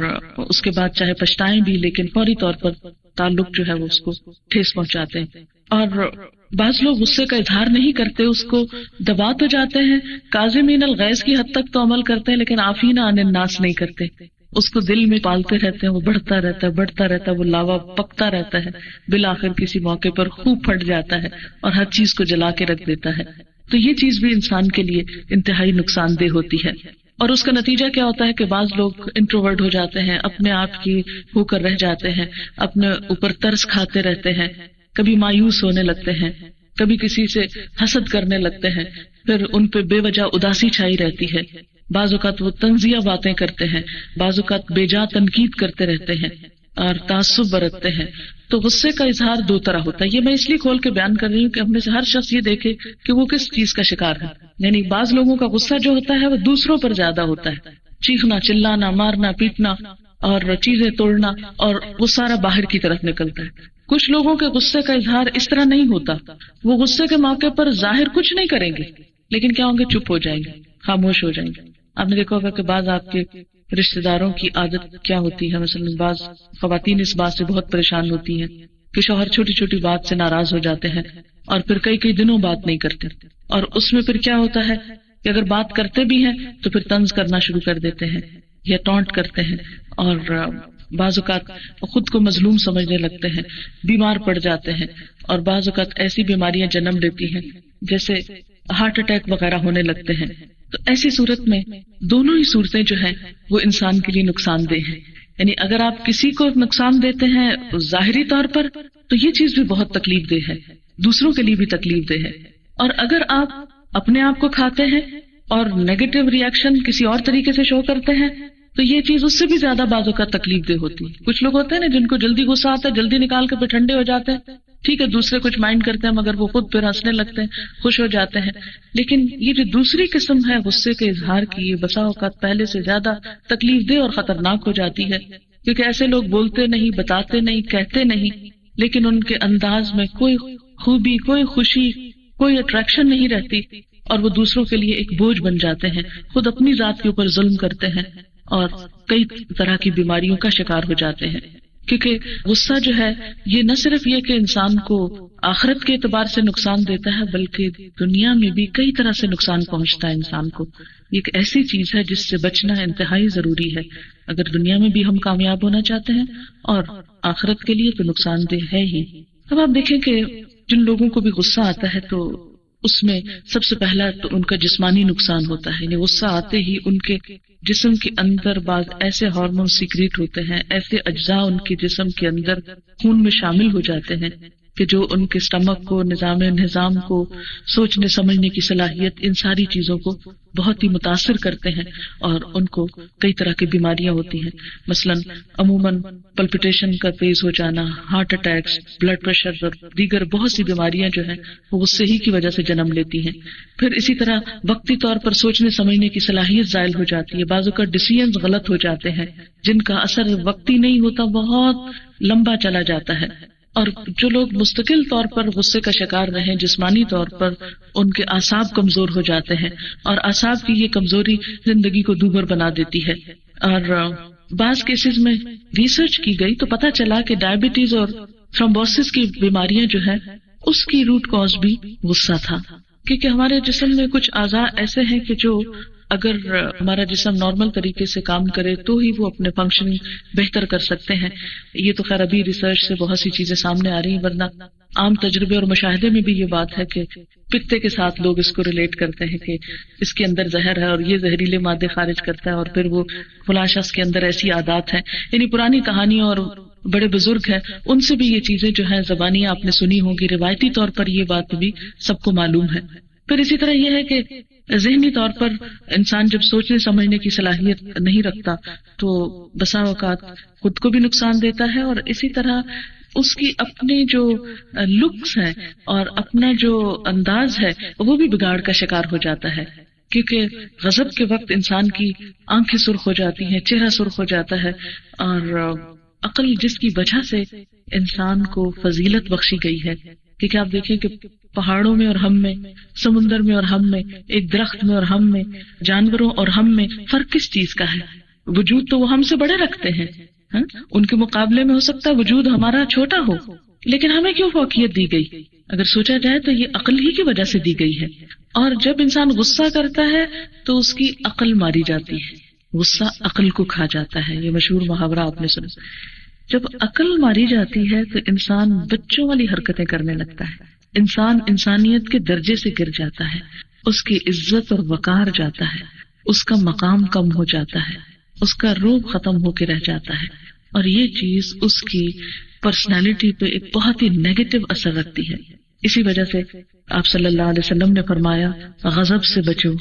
اس کے بعد چاہے پچھتائیں بھی لیکن فوری طور پر تعلق جو ہے وہ اس کو ٹھیس پہنچاتے ہیں۔ اور بعض لوگ غصے کا اظہار نہیں کرتے، اس کو دبا تو جاتے ہیں، کاظمین الغیظ کی حد تک تو عمل کرتے ہیں، لیکن عافین عن الناس نہیں کرتے، اس کو دل میں پالتے رہتے ہیں، وہ بڑھتا رہتا ہے، بڑھتا رہتا ہے، وہ لاوا پکتا رہتا ہے، بالآخر کسی موقع پر خوب پھٹ جاتا ہے اور ہر چیز کو جلا کے رکھ دیتا ہے۔ تو یہ چیز بھی انسان کے لیے انتہائی نقصان دہ ہوتی ہے، اور اس کا نتیجہ کیا ہوتا ہے کہ بعض لوگ انٹروورٹ ہو جاتے ہیں، اپنے آپ کی ہو کر رہ جاتے ہیں، اپنے اوپر ترس کھاتے رہتے ہیں، کبھی مایوس ہونے لگتے ہیں، کبھی کسی سے حسد کرنے لگتے ہیں، پھر ان پہ بے وجہ اداسی چھائی رہتی ہے، بعض اوقات وہ طنزیہ باتیں کرتے ہیں، بعض اوقات بے جا تنقید کرتے رہتے ہیں اور تعصب برتتے ہیں۔ تو غصے کا اظہار دو طرح ہوتا ہے، یہ میں اس لیے کھول کے بیان کر رہی ہوں کہ ہم میں سے ہر شخص یہ دیکھے کہ وہ کس چیز کا شکار ہے۔ یعنی بعض لوگوں کا غصہ جو ہوتا ہے وہ دوسروں پر زیادہ ہوتا ہے، چیخنا، چلانا، مارنا، پیٹنا اور چیزیں توڑنا، اور وہ سارا باہر کی طرف نکلتا ہے۔ کچھ لوگوں کے غصے کا اظہار اس طرح نہیں ہوتا، وہ غصے کے موقع پر ظاہر کچھ نہیں کریں گے، لیکن کیا ہوں گے؟ چپ ہو جائیں گے، خاموش ہو جائیں گے۔ آپ نے دیکھا ہوگا کہ بعض آپ کے رشتہ داروں کی عادت کیا ہوتی ہے، مثلا بعض خواتین اس بات سے بہت پریشان ہوتی ہیں کہ شوہر چھوٹی چھوٹی بات سے ناراض ہو جاتے ہیں اور پھر کئی دنوں بات نہیں کرتے، اور اس میں پھر کیا ہوتا ہے کہ اگر بات کرتے بھی ہیں تو پھر طنز کرنا شروع کر دیتے ہیں یا ٹونٹ کرتے ہیں، اور بعض اوقات خود کو مظلوم سمجھنے لگتے ہیں، بیمار پڑ جاتے ہیں، اور بعض اوقات ایسی بیماریاں جنم لیتی ہیں جیسے ہارٹ اٹیک وغیرہ ہونے لگتے ہیں۔ تو ایسی صورت میں دونوں ہی صورتیں جو ہیں وہ انسان کے لیے نقصان دہ ہیں، یعنی اگر آپ کسی کو نقصان دیتے ہیں ظاہری طور پر تو یہ چیز بھی بہت تکلیف دہ ہے، دوسروں کے لیے بھی تکلیف دہ ہے. اور اگر آپ اپنے آپ کو کھاتے ہیں اور نیگیٹو ریئیکشن کسی اور طریقے سے شو کرتے ہیں تو یہ چیز اس سے بھی زیادہ بعض اوقات تکلیف دہ ہوتی ہے. کچھ لوگ ہوتے ہیں نا جن کو جلدی غصہ آتا ہے، جلدی نکال کے پھر ٹھنڈے ہو جاتے ہیں، ٹھیک ہے دوسرے کچھ مائنڈ کرتے ہیں مگر وہ خود پھر ہنسنے لگتے ہیں، خوش ہو جاتے ہیں. لیکن یہ جو دوسری قسم ہے غصے کے اظہار کی، یہ بسا اوقات پہلے سے زیادہ تکلیف دہ اور خطرناک ہو جاتی ہے، کیونکہ ایسے لوگ بولتے نہیں، بتاتے نہیں، کہتے نہیں، لیکن ان کے انداز میں کوئی خوبی، کوئی خوشی، کوئی اٹریکشن نہیں رہتی، اور وہ دوسروں کے لیے ایک بوجھ بن جاتے ہیں، خود اپنی ذات کے اوپر ظلم کرتے ہیں اور کئی طرح کی بیماریوں کا شکار ہو جاتے ہیں. کیونکہ غصہ جو ہے یہ نہ صرف یہ کہ انسان کو آخرت کے اعتبار سے نقصان دیتا ہے بلکہ دنیا میں بھی کئی طرح سے نقصان پہنچتا ہے انسان کو. یہ ایک ایسی چیز ہے جس سے بچنا انتہائی ضروری ہے اگر دنیا میں بھی ہم کامیاب ہونا چاہتے ہیں، اور آخرت کے لیے تو نقصان دہ ہے ہی. اب آپ دیکھیں کہ جن لوگوں کو بھی غصہ آتا ہے تو اس میں سب سے پہلا تو ان کا جسمانی نقصان ہوتا ہے. یعنی غصہ آتے ہی ان کے جسم کے اندر بعض ایسے ہارمون سیکریٹ ہوتے ہیں، ایسے اجزاء ان کے جسم کے اندر خون میں شامل ہو جاتے ہیں کہ جو ان کے سٹمک کو، نظام کو، سوچنے سمجھنے کی صلاحیت، ان ساری چیزوں کو بہت ہی متاثر کرتے ہیں اور ان کو کئی طرح کی بیماریاں ہوتی ہیں. مثلا عموماً پلپیٹیشن کا تیز ہو جانا، ہارٹ اٹیکس، بلڈ پریشر اور دیگر بہت سی بیماریاں جو ہیں وہ غصے ہی کی وجہ سے جنم لیتی ہیں. پھر اسی طرح وقتی طور پر سوچنے سمجھنے کی صلاحیت زائل ہو جاتی ہے، بعض اوقات ڈیسیژنز غلط ہو جاتے ہیں جن کا اثر وقتی نہیں ہوتا، بہت لمبا چلا جاتا ہے. اور جو لوگ مستقل طور پر غصے کا شکار رہیں، جسمانی طور پر ان کے اعصاب کمزور ہو جاتے ہیں، اور اعصاب کی یہ کمزوری زندگی کو دوبھر بنا دیتی ہے. اور بعض کیسز میں ریسرچ کی گئی تو پتہ چلا کہ ڈائبٹیز اور تھرومبوسس کی بیماریاں جو ہیں اس کی روٹ کاز بھی غصہ تھا. کیونکہ ہمارے جسم میں کچھ اعضاء ایسے ہیں کہ جو اگر ہمارا جسم نارمل طریقے سے کام کرے تو ہی وہ اپنے فنکشننگ بہتر کر سکتے ہیں. یہ تو خیر ابھی ریسرچ سے بہت سی چیزیں سامنے آ رہی ہیں، ورنہ عام تجربے اور مشاہدے میں بھی یہ بات ہے کہ پتے کے ساتھ لوگ اس کو ریلیٹ کرتے ہیں کہ اس کے اندر زہر ہے اور یہ زہریلے مادے خارج کرتا ہے، اور پھر وہ فلاں شخص کے اندر ایسی عادات ہیں. یعنی پرانی کہانیوں اور بڑے بزرگ ہیں ان سے بھی یہ چیزیں جو ہیں زبانی آپ نے سنی ہوگی، روایتی طور پر یہ بات بھی سب کو معلوم ہے. پھر اسی طرح یہ ہے کہ ذہنی طور پر انسان جب سوچنے سمجھنے کی صلاحیت نہیں رکھتا تو بسا اوقات خود کو بھی نقصان دیتا ہے، اور اسی طرح اس کی اپنی جو لکس ہیں اور اپنا جو انداز ہے وہ بھی بگاڑ کا شکار ہو جاتا ہے. کیونکہ غضب کے وقت انسان کی آنکھیں سرخ ہو جاتی ہیں، چہرہ سرخ ہو جاتا ہے، اور عقل جس کی وجہ سے انسان کو فضیلت بخشی گئی ہے. کیونکہ آپ دیکھیں کہ پہاڑوں میں اور ہم میں، سمندر میں اور ہم میں، ایک درخت میں اور ہم میں، جانوروں اور ہم میں فرق کس چیز کا ہے؟ وجود تو وہ ہم سے بڑے رکھتے ہیں، ان کے مقابلے میں ہو سکتا ہے وجود ہمارا چھوٹا ہو، لیکن ہمیں کیوں فوقیت دی گئی؟ اگر سوچا جائے تو یہ عقل ہی کی وجہ سے دی گئی ہے. اور جب انسان غصہ کرتا ہے تو اس کی عقل ماری جاتی ہے. غصہ عقل کو کھا جاتا ہے، یہ مشہور محاورہ آپ نے سنا. جب عقل ماری جاتی ہے تو انسان بچوں والی حرکتیں کرنے لگتا ہے، انسان انسانیت کے درجے سے گر جاتا ہے، اس کی عزت اور وقار جاتا ہے، اس کا مقام کم ہو جاتا ہے، اس کا روح ختم ہو کے رہ جاتا ہے، اور یہ چیز اس کی پرسنالٹی پہ ایک بہت ہی نیگیٹو اثر رکھتی ہے. اسی وجہ سے آپ صلی اللہ علیہ وسلم نے فرمایا غضب سے بچو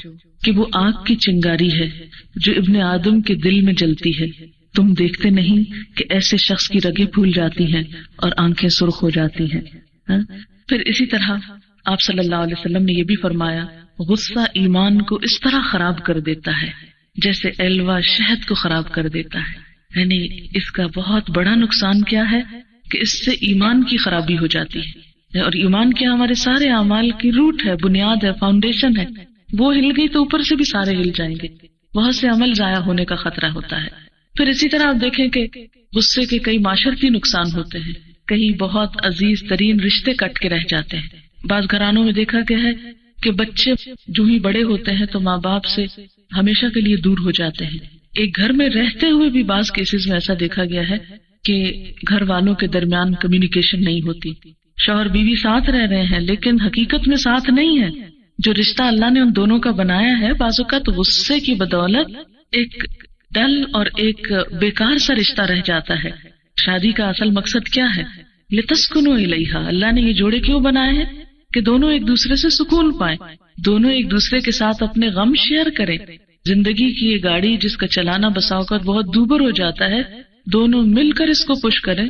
کہ وہ آگ کی چنگاری ہے جو ابن آدم کے دل میں جلتی ہے. تم دیکھتے نہیں کہ ایسے شخص کی رگیں پھول جاتی ہیں اور آنکھیں سرخ ہو جاتی ہیں. پھر اسی طرح آپ صلی اللہ علیہ وسلم نے یہ بھی فرمایا غصہ ایمان کو اس طرح خراب کر دیتا ہے جیسے ایلوا شہد کو خراب کر دیتا ہے. یعنی اس کا بہت بڑا نقصان کیا ہے کہ اس سے ایمان کی خرابی ہو جاتی ہے، اور ایمان کیا ہمارے سارے اعمال کی روٹ ہے، بنیاد ہے، فاؤنڈیشن ہے. وہ ہل گئی تو اوپر سے بھی سارے ہل جائیں گے، بہت سے عمل ضائع ہونے کا خطرہ ہوتا ہے. پھر اسی طرح آپ دیکھیں کہ غصے کے کئی معاشرتی نقصان ہوتے ہیں، کہیں بہت عزیز ترین رشتے کٹ کے رہ جاتے ہیں. بعض گھرانوں میں دیکھا گیا ہے کہ بچے جو ہی بڑے ہوتے ہیں تو ماں باپ سے ہمیشہ کے لیے دور ہو جاتے ہیں. ایک گھر میں رہتے ہوئے بھی بعض کیسز میں ایسا دیکھا گیا ہے کہ گھر والوں کے درمیان کمیونیکیشن نہیں ہوتی. شوہر بیوی ساتھ رہ رہے ہیں لیکن حقیقت میں ساتھ نہیں ہے. جو رشتہ اللہ نے ان دونوں کا بنایا ہے بعض اوقات غصے کی بدولت ایک ڈل اور ایک بیکار سا رشتہ رہ جاتا ہے. شادی کا اصل مقصد کیا ہے؟ لتسکنوا الیہا. اللہ نے یہ جوڑے کیوں بنائے ہیں؟ کہ دونوں ایک دوسرے سے سکون پائیں، دونوں ایک دوسرے کے ساتھ اپنے غم شیئر کریں. زندگی کی یہ گاڑی جس کا چلانا بسا اوقات بہت دوبر ہو جاتا ہے، دونوں مل کر اس کو پش کریں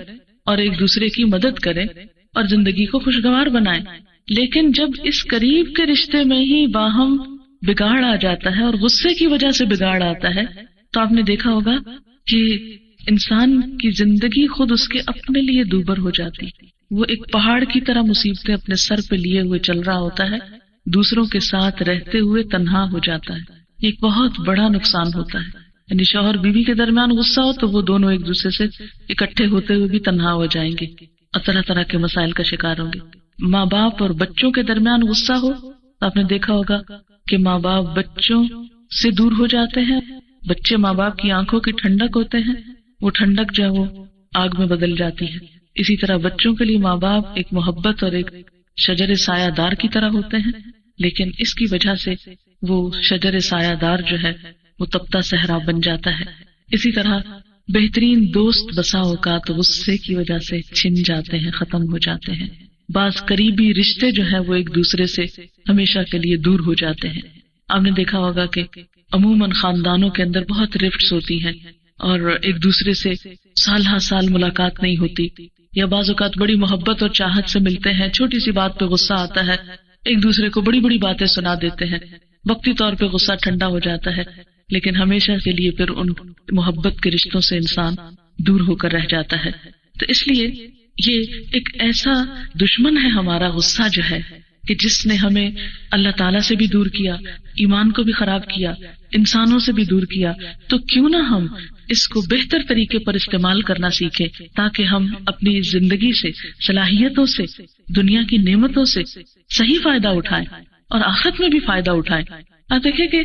اور ایک دوسرے کی مدد کریں اور زندگی کو خوشگوار بنائیں. لیکن جب اس قریب کے رشتے میں ہی باہم بگاڑ آ جاتا ہے اور غصے کی وجہ سے بگاڑ آتا ہے، تو آپ نے دیکھا ہوگا کہ انسان کی زندگی خود اس کے اپنے لیے دوبر ہو جاتی. وہ ایک پہاڑ کی طرح مصیبتیں اپنے سر پہ لیے ہوئے چل رہا ہوتا ہے، دوسروں کے ساتھ رہتے ہوئے تنہا ہو جاتا ہے. ایک بہت بڑا نقصان ہوتا ہے. یعنی شوہر بیوی کے درمیان غصہ ہو تو وہ دونوں ایک دوسرے سے اکٹھے ہوتے ہوئے بھی تنہا ہو جائیں گے اور طرح طرح کے مسائل کا شکار ہوں گے. ماں باپ اور بچوں کے درمیان غصہ ہو تو آپ نے دیکھا ہوگا کہ ماں باپ بچوں سے دور ہو جاتے ہیں. بچے ماں باپ کی آنکھوں کی ٹھنڈک ہوتے ہیں، وہ ٹھنڈک جو ہے وہ آگ میں بدل جاتی ہے. اسی طرح بچوں کے لیے ماں باپ ایک محبت اور ایک شجر سایہ دار کی طرح ہوتے ہیں، لیکن اس کی وجہ سے وہ شجر سایہ دار جو ہے وہ تپتا صحرا بن جاتا ہے. اسی طرح بہترین دوست بسا اوقات غصے کی وجہ سے چھن جاتے ہیں، ختم ہو جاتے ہیں. بعض قریبی رشتے جو ہیں وہ ایک دوسرے سے ہمیشہ کے لیے دور ہو جاتے ہیں. آپ نے دیکھا ہوگا کہ عموماً خاندانوں کے اندر بہت رفٹس ہوتی ہیں اور ایک دوسرے سے سال ہر سال ملاقات نہیں ہوتی، یا بعض اوقات بڑی محبت اور چاہت سے ملتے ہیں، چھوٹی سی بات پہ غصہ آتا ہے، ایک دوسرے کو بڑی بڑی باتیں سنا دیتے ہیں، وقتی طور پہ غصہ ٹھنڈا ہو جاتا ہے، لیکن ہمیشہ کے لیے پھر ان محبت کے رشتوں سے انسان دور ہو کر رہ جاتا ہے. تو اس لیے یہ ایک ایسا دشمن ہے ہمارا غصہ جو ہے کہ جس نے ہمیں اللہ تعالیٰ سے بھی دور کیا، ایمان کو بھی خراب کیا، انسانوں سے بھی دور کیا. تو کیوں نہ ہم اس کو بہتر طریقے پر استعمال کرنا سیکھیں تاکہ ہم اپنی زندگی سے، صلاحیتوں سے، دنیا کی نعمتوں سے صحیح فائدہ اٹھائیں اور آخرت میں بھی فائدہ اٹھائیں. آپ دیکھیں کہ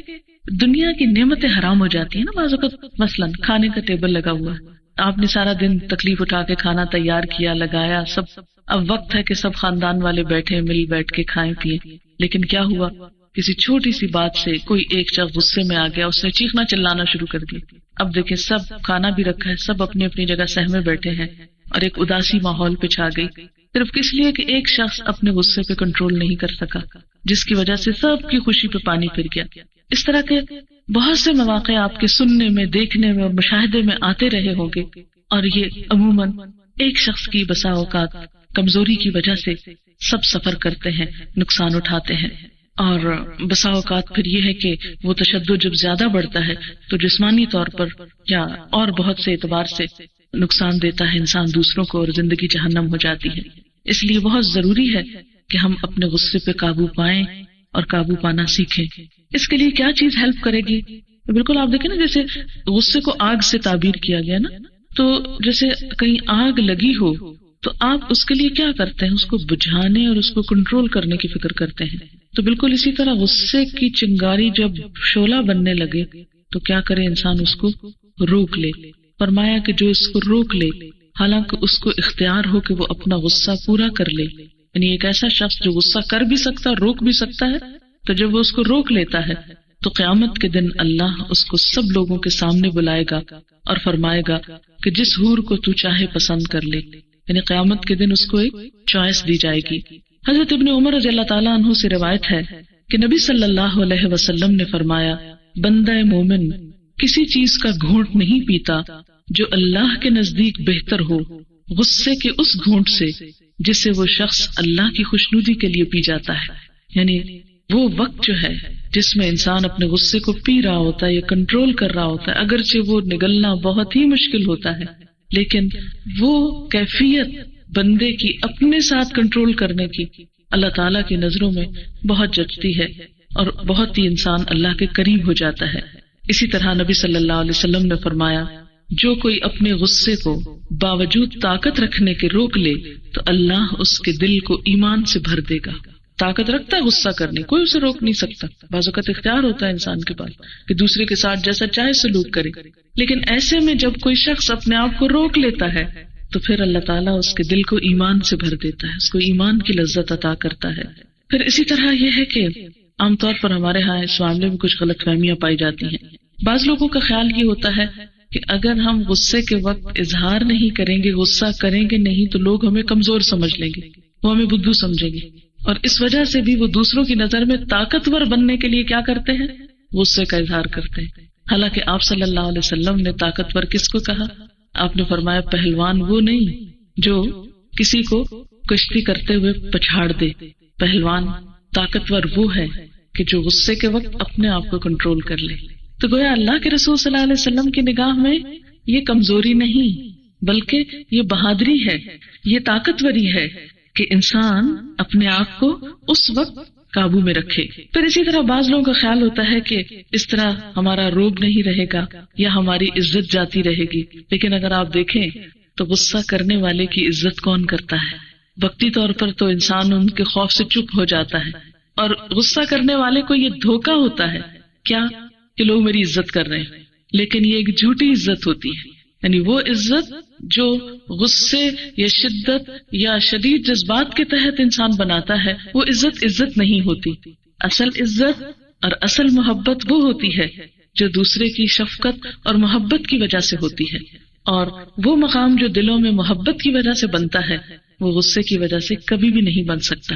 دنیا کی نعمتیں حرام ہو جاتی ہیں نا بعض اوقات. مثلاً کھانے کا ٹیبل لگا ہوا ہے، آپ نے سارا دن تکلیف اٹھا کے کھانا تیار کیا، لگایا سب، اب وقت ہے کہ سب خاندان والے بیٹھے مل بیٹھ کے کھائیں پیئیں، لیکن کیا ہوا؟ کسی چھوٹی سی بات سے کوئی ایک شخص غصے میں آ گیا، اس نے چیخنا چلانا شروع کر دیا. اب دیکھیں سب کھانا بھی رکھا ہے، سب اپنی اپنی جگہ سہمے بیٹھے ہیں اور ایک اداسی ماحول پہ چھا گئی، صرف کس لیے کہ ایک شخص اپنے غصے پہ کنٹرول نہیں کر سکا، جس کی وجہ سے سب کی خوشی پہ پانی پھر گیا. اس طرح کے بہت سے مواقع آپ کے سننے میں، دیکھنے میں اور مشاہدے میں آتے رہے ہوں گے، اور یہ عموماً ایک شخص کی بسا اوقات کمزوری کی وجہ سے سب سفر کرتے ہیں، نقصان اٹھاتے ہیں. اور بسا اوقات پھر یہ ہے کہ وہ تشدد جب زیادہ بڑھتا ہے تو جسمانی طور پر یا اور بہت سے اعتبار سے نقصان دیتا ہے انسان دوسروں کو، اور زندگی جہنم ہو جاتی ہے. اس لیے بہت ضروری ہے کہ ہم اپنے غصے پہ قابو پائیں اور قابو پانا سیکھیں. اس کے لیے کیا چیز ہیلپ کرے گی؟ بالکل آپ دیکھیں نا، جیسے غصے کو آگ سے تعبیر کیا گیا نا، تو جیسے کہیں آگ لگی ہو تو آپ اس کے لیے کیا کرتے ہیں؟ اس کو بجھانے اور اس کو کنٹرول کرنے کی فکر کرتے ہیں. تو بالکل اسی طرح غصے کی چنگاری جب شعلہ بننے لگے تو کیا کرے انسان؟ اس کو روک لے. فرمایا کہ جو اس کو روک لے، حالانکہ اس کو اختیار ہو کہ وہ اپنا غصہ پورا کر لے. یعنی ایک ایسا شخص جو غصہ کر بھی سکتا ہے، روک بھی سکتا ہے، تو جب وہ اس کو روک لیتا ہے تو قیامت کے دن اللہ اس کو سب لوگوں کے سامنے بلائے گا اور فرمائے گا کہ جس حور کو تو چاہے پسند کر لے. یعنی قیامت کے دن اس کو ایک چوائس دی جائے گی. حضرت ابن عمر رضی اللہ تعالیٰ عنہ سے روایت ہے کہ نبی صلی اللہ علیہ وسلم نے فرمایا، بندہ مومن کسی چیز کا گھونٹ نہیں پیتا جو اللہ کے نزدیک بہتر ہو غصے کے اس گھونٹ سے جسے وہ شخص اللہ کی خوشنودی کے لیے پی جاتا ہے. یعنی وہ وقت جو ہے جس میں انسان اپنے غصے کو پی رہا ہوتا ہے یا کنٹرول کر رہا ہوتا ہے، اگرچہ وہ نگلنا بہت ہی مشکل ہوتا ہے، لیکن وہ کیفیت بندے کی اپنے ساتھ کنٹرول کرنے کی اللہ تعالیٰ کی نظروں میں بہت جچتی ہے اور بہت ہی انسان اللہ کے قریب ہو جاتا ہے. اسی طرح نبی صلی اللہ علیہ وسلم نے فرمایا، جو کوئی اپنے غصے کو باوجود طاقت رکھنے کے روک لے تو اللہ اس کے دل کو ایمان سے بھر دے گا. طاقت رکھتا ہے غصہ کرنے، کوئی اسے روک نہیں سکتا. بعض اوقات اختیار ہوتا ہے انسان کے پاس کہ دوسرے کے ساتھ جیسا چاہے سلوک کرے، لیکن ایسے میں جب کوئی شخص اپنے آپ کو روک لیتا ہے تو پھر اللہ تعالیٰ اس کے دل کو ایمان سے بھر دیتا ہے، اس کو ایمان کی لذت عطا کرتا ہے. پھر اسی طرح یہ ہے کہ عام طور پر ہمارے ہاں اس معاملے میں کچھ غلط فہمیاں پائی جاتی ہیں بعض لوگوں کا خیال یہ ہوتا ہے کہ اگر ہم غصے کے وقت اظہار نہیں کریں گے، غصہ کریں گے نہیں، تو لوگ ہمیں کمزور سمجھ لیں گے، وہ ہمیں بدھو سمجھیں گے، اور اس وجہ سے بھی وہ دوسروں کی نظر میں طاقتور بننے کے لیے کیا کرتے ہیں؟ غصے کا اظہار کرتے ہیں۔ حالانکہ آپ صلی اللہ علیہ وسلم نے طاقتور کس کو کہا؟ آپ نے فرمایا پہلوان وہ نہیں جو کسی کو کشتی کرتے ہوئے پچھاڑ دے، پہلوان طاقتور وہ ہے کہ جو غصے کے وقت اپنے آپ کو کنٹرول کر لے۔ تو گویا اللہ کے رسول صلی اللہ علیہ وسلم کی نگاہ میں یہ کمزوری نہیں بلکہ یہ بہادری ہے، یہ طاقتوری ہے کہ انسان اپنے آپ کو اس وقت قابو میں رکھے۔ پھر اسی طرح بعض لوگوں کا خیال ہوتا ہے کہ اس طرح ہمارا روب نہیں رہے گا یا ہماری عزت جاتی رہے گی، لیکن اگر آپ دیکھیں تو غصہ کرنے والے کی عزت کون کرتا ہے؟ وقتی طور پر تو انسان ان کے خوف سے چپ ہو جاتا ہے، اور غصہ کرنے والے کو یہ دھوکہ ہوتا ہے کیا کہ لوگ میری عزت کر رہے ہیں، لیکن یہ ایک جھوٹی عزت ہوتی ہے۔ یعنی وہ عزت جو غصے یا شدت یا شدید جذبات کے تحت انسان بناتا ہے، وہ عزت نہیں ہوتی۔ اصل عزت اور اصل محبت وہ ہوتی ہے جو دوسرے کی شفقت اور محبت کی وجہ سے ہوتی ہے، اور وہ مقام جو دلوں میں محبت کی وجہ سے بنتا ہے وہ غصے کی وجہ سے کبھی بھی نہیں بن سکتا۔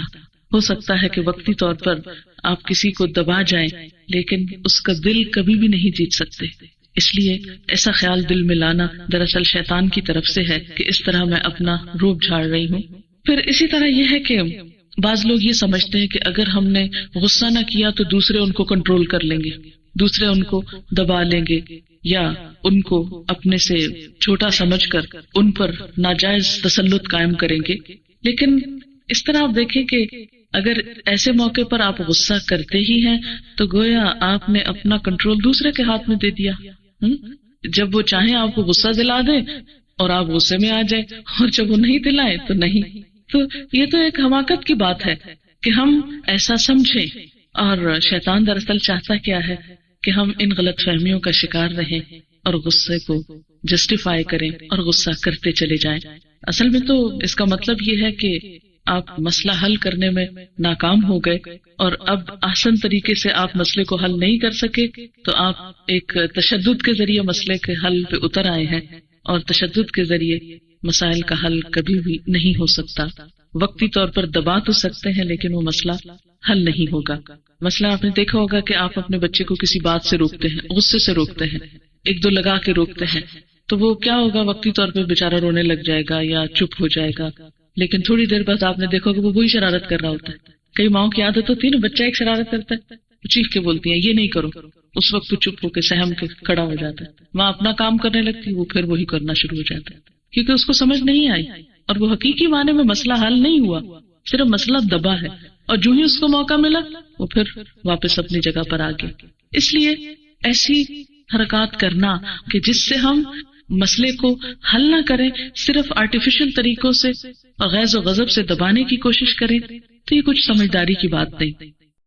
ہو سکتا ہے کہ وقتی طور پر آپ کسی کو دبا جائیں لیکن اس کا دل کبھی بھی نہیں جیت سکتے، اس لیے ایسا خیال دل میں لانا دراصل شیطان کی طرف سے ہے کہ اس طرح میں اپنا روب جھاڑ رہی ہوں۔ پھر اسی طرح یہ ہے کہ بعض لوگ یہ سمجھتے ہیں کہ اگر ہم نے غصہ نہ کیا تو دوسرے ان کو کنٹرول کر لیں گے، دوسرے ان کو دبا لیں گے یا ان کو اپنے سے چھوٹا سمجھ کر ان پر ناجائز تسلط قائم کریں گے۔ لیکن اس طرح آپ دیکھیں کہ اگر ایسے موقع پر آپ غصہ کرتے ہی ہیں تو گویا آپ نے اپنا کنٹرول دوسرے کے ہاتھ میں دے دیا۔ جب وہ چاہیں آپ کو غصہ دلا دیں اور آپ غصے میں آ جائیں، اور جب وہ نہیں دلائیں تو نہیں۔ تو یہ تو ایک حماقت کی بات ہے کہ ہم ایسا سمجھیں، اور شیطان دراصل چاہتا کیا ہے کہ ہم ان غلط فہمیوں کا شکار رہیں اور غصے کو جسٹیفائی کریں اور غصہ کرتے چلے جائیں۔ اصل میں تو اس کا مطلب یہ ہے کہ آپ مسئلہ حل کرنے میں ناکام ہو گئے، اور اب آسان طریقے سے آپ مسئلے کو حل نہیں کر سکے تو آپ ایک تشدد کے ذریعے مسئلے کے حل پہ اتر آئے ہیں، اور تشدد کے ذریعے مسائل کا حل کبھی بھی نہیں ہو سکتا۔ وقتی طور پر دبا تو سکتے ہیں لیکن وہ مسئلہ حل نہیں ہوگا۔ مسئلہ آپ نے دیکھا ہوگا کہ آپ اپنے بچے کو کسی بات سے روکتے ہیں، غصے سے روکتے ہیں، ایک دو لگا کے روکتے ہیں، تو وہ کیا ہوگا؟ وقتی طور پہ بیچارہ رونے لگ جائے گا یا چپ ہو جائے گا، لیکن تھوڑی دیر بعد آپ نے دیکھا کہ وہ وہی شرارت کر رہا ہوتا ہے۔ کئی ماؤں کی عادت ہوتی ہے نا، بچہ ایک شرارت کرتا ہے، چیخ کے بولتی ہیں یہ نہیں کرو، اس وقت وہ چپ ہو کے سہم کے کھڑا ہو جاتا ہے، ماں اپنا کام کرنے لگتی ہے، وہ پھر وہی کرنا شروع ہو جاتا ہے، کیونکہ اس کو سمجھ نہیں آئی، اور وہ حقیقی معنی میں مسئلہ حل نہیں ہوا، صرف مسئلہ دبا ہے، اور جو ہی اس کو موقع ملا وہ پھر واپس اپنی جگہ پر آ گیا۔ اس لیے ایسی حرکات کرنا کہ جس سے ہم مسئلے کو حل نہ کریں، صرف آرٹیفیشل طریقوں سے اور غیظ و غضب سے دبانے کی کوشش کریں، تو یہ کچھ سمجھداری کی بات نہیں۔